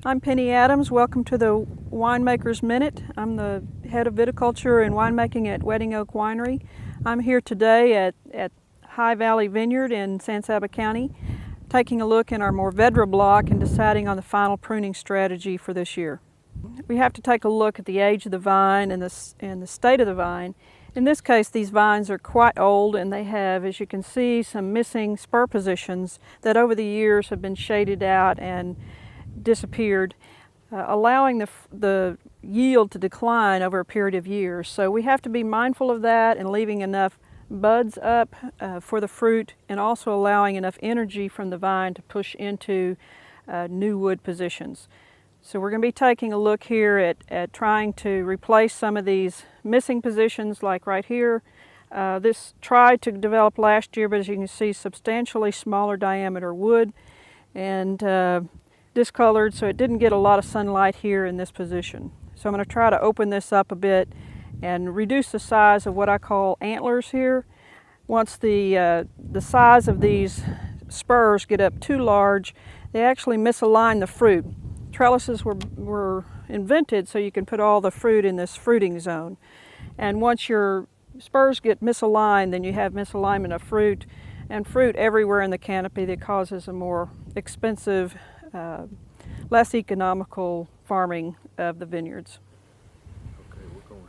I'm Penny Adams. Welcome to the Winemaker's Minute. I'm the head of viticulture and winemaking at Wedding Oak Winery. I'm here today at High Valley Vineyard in San Saba County, taking a look in our Mourvedre block and deciding on the final pruning strategy for this year. We have to take a look at the age of the vine and the state of the vine. In this case, these vines are quite old and they have, as you can see, some missing spur positions that over the years have been shaded out and disappeared, allowing the yield to decline over a period of years. So we have to be mindful of that and leaving enough buds up for the fruit, and also allowing enough energy from the vine to push into new wood positions. So we're going to be taking a look here at trying to replace some of these missing positions, like right here. This tried to develop last year, but as you can see, substantially smaller diameter wood and discolored, so it didn't get a lot of sunlight here in this position. So I'm going to try to open this up a bit and reduce the size of what I call antlers here. Once the size of these spurs get up too large, they actually misalign the fruit. Trellises were invented so you can put all the fruit in this fruiting zone. And once your spurs get misaligned, then you have misalignment of fruit, and fruit everywhere in the canopy that causes a more expensive, less economical farming of the vineyards. Okay, we're going.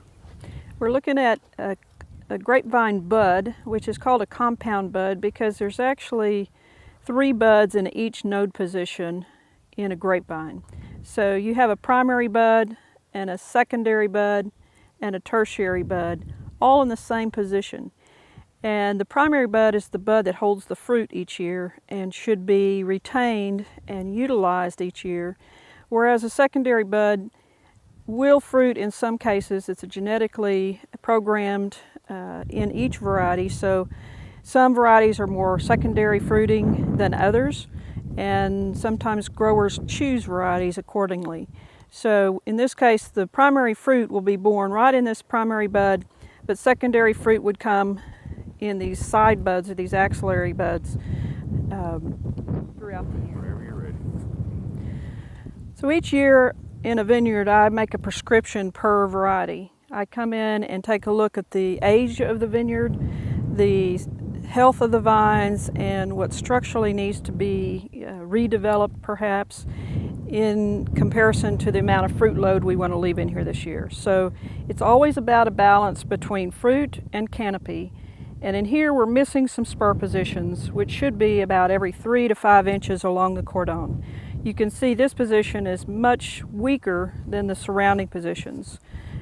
We're looking at a grapevine bud, which is called a compound bud because there's actually 3 buds in each node position in a grapevine. So you have a primary bud and a secondary bud and a tertiary bud, all in the same position. And the primary bud is the bud that holds the fruit each year and should be retained and utilized each year, whereas a secondary bud will fruit in some cases. It's a genetically programmed in each variety, so some varieties are more secondary fruiting than others, and sometimes growers choose varieties accordingly. So in this case, the primary fruit will be born right in this primary bud, but secondary fruit would come in these side buds or these axillary buds throughout the year. Whenever you're ready. So each year in a vineyard, I make a prescription per variety. I come in and take a look at the age of the vineyard, the health of the vines, and what structurally needs to be redeveloped perhaps in comparison to the amount of fruit load we want to leave in here this year. So it's always about a balance between fruit and canopy. And in here we're missing some spur positions, which should be about every 3 to 5 inches along the cordon. You can see this position is much weaker than the surrounding positions.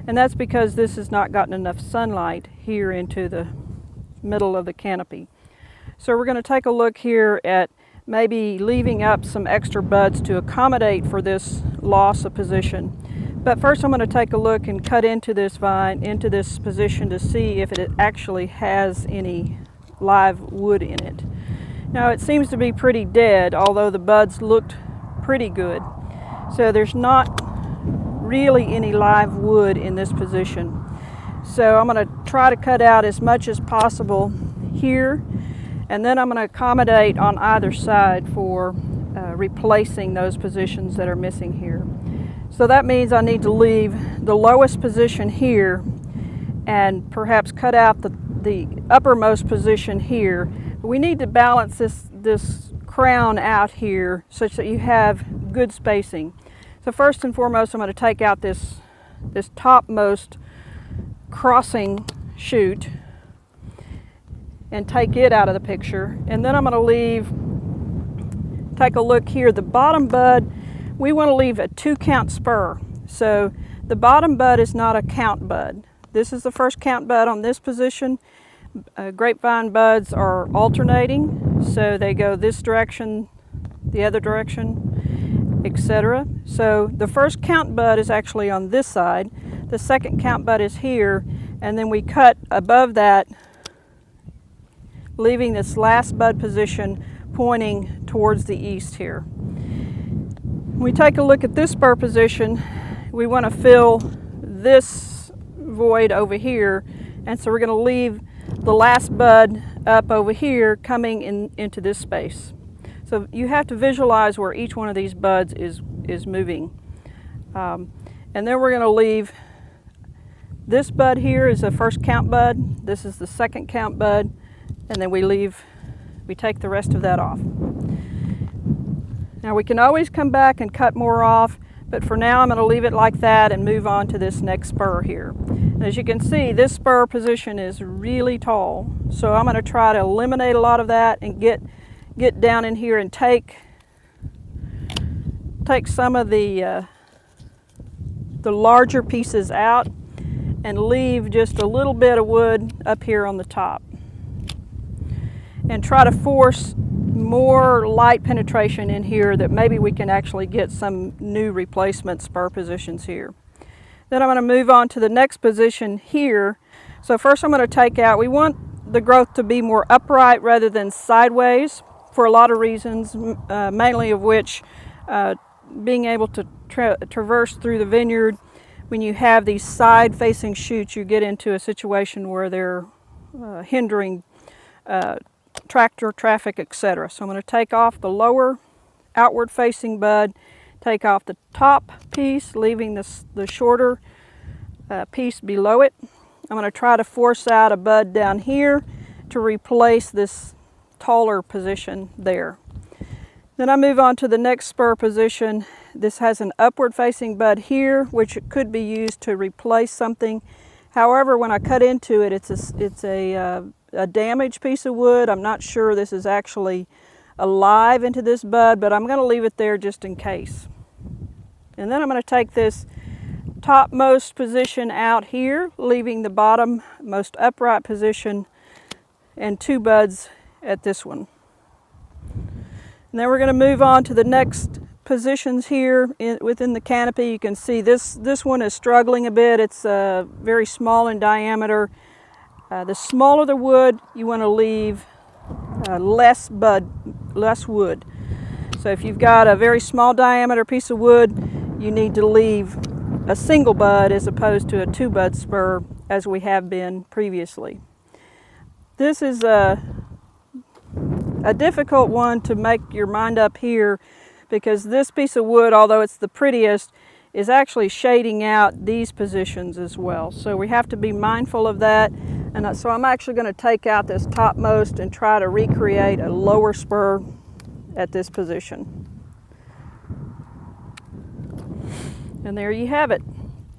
And that's because this has not gotten enough sunlight here into the middle of the canopy. So we're going to take a look here at maybe leaving up some extra buds to accommodate for this loss of position. But first I'm going to take a look and cut into this vine, into this position, to see if it actually has any live wood in it. Now it seems to be pretty dead, although the buds looked pretty good. So there's not really any live wood in this position. So I'm going to try to cut out as much as possible here, and then I'm going to accommodate on either side for replacing those positions that are missing here. So that means I need to leave the lowest position here and perhaps cut out the uppermost position here. But we need to balance this crown out here such that you have good spacing. So first and foremost, I'm going to take out this topmost crossing shoot and take it out of the picture. And then I'm going to take a look here. The bottom bud, we want to leave a 2-count spur. So the bottom bud is not a count bud. This is the first count bud on this position. Grapevine buds are alternating, so they go this direction, the other direction, etc. So the first count bud is actually on this side. The second count bud is here, and then we cut above that, leaving this last bud position pointing towards the east here. When we take a look at this spur position, we want to fill this void over here, and so we're going to leave the last bud up over here coming into this space. So So you have to visualize where each one of these buds is moving. And then we're going to leave this bud here is the first count bud, this is the second count bud, and then we take the rest of that off. Now we can always come back and cut more off, but for now I'm going to leave it like that and move on to this next spur here. And as you can see, this spur position is really tall, so I'm going to try to eliminate a lot of that and get down in here and take some of the larger pieces out and leave just a little bit of wood up here on the top, and try to force more light penetration in here that maybe we can actually get some new replacement spur positions here. Then I'm going to move on to the next position here. So first I'm going to take out, we want the growth to be more upright rather than sideways for a lot of reasons, mainly of which being able to traverse through the vineyard. When you have these side-facing shoots, you get into a situation where they're hindering tractor traffic, etc. So I'm going to take off the lower outward-facing bud, take off the top piece, leaving the shorter piece below it. I'm going to try to force out a bud down here to replace this taller position there. Then I move on to the next spur position. This has an upward facing bud here, which could be used to replace something. However, when I cut into it, it's a damaged piece of wood. I'm not sure this is actually alive into this bud, but I'm going to leave it there just in case. And then I'm going to take this topmost position out here, leaving the bottom most upright position and two buds at this one. And then we're going to move on to the next positions here within the canopy. You can see this one is struggling a bit. It's very small in diameter. The smaller the wood, you want to leave less wood. So if you've got a very small diameter piece of wood, you need to leave a single bud as opposed to a two bud spur as we have been previously. This is a difficult one to make your mind up here, because this piece of wood, although it's the prettiest, is actually shading out these positions as well. So we have to be mindful of that. And so I'm actually going to take out this topmost and try to recreate a lower spur at this position. And there you have it.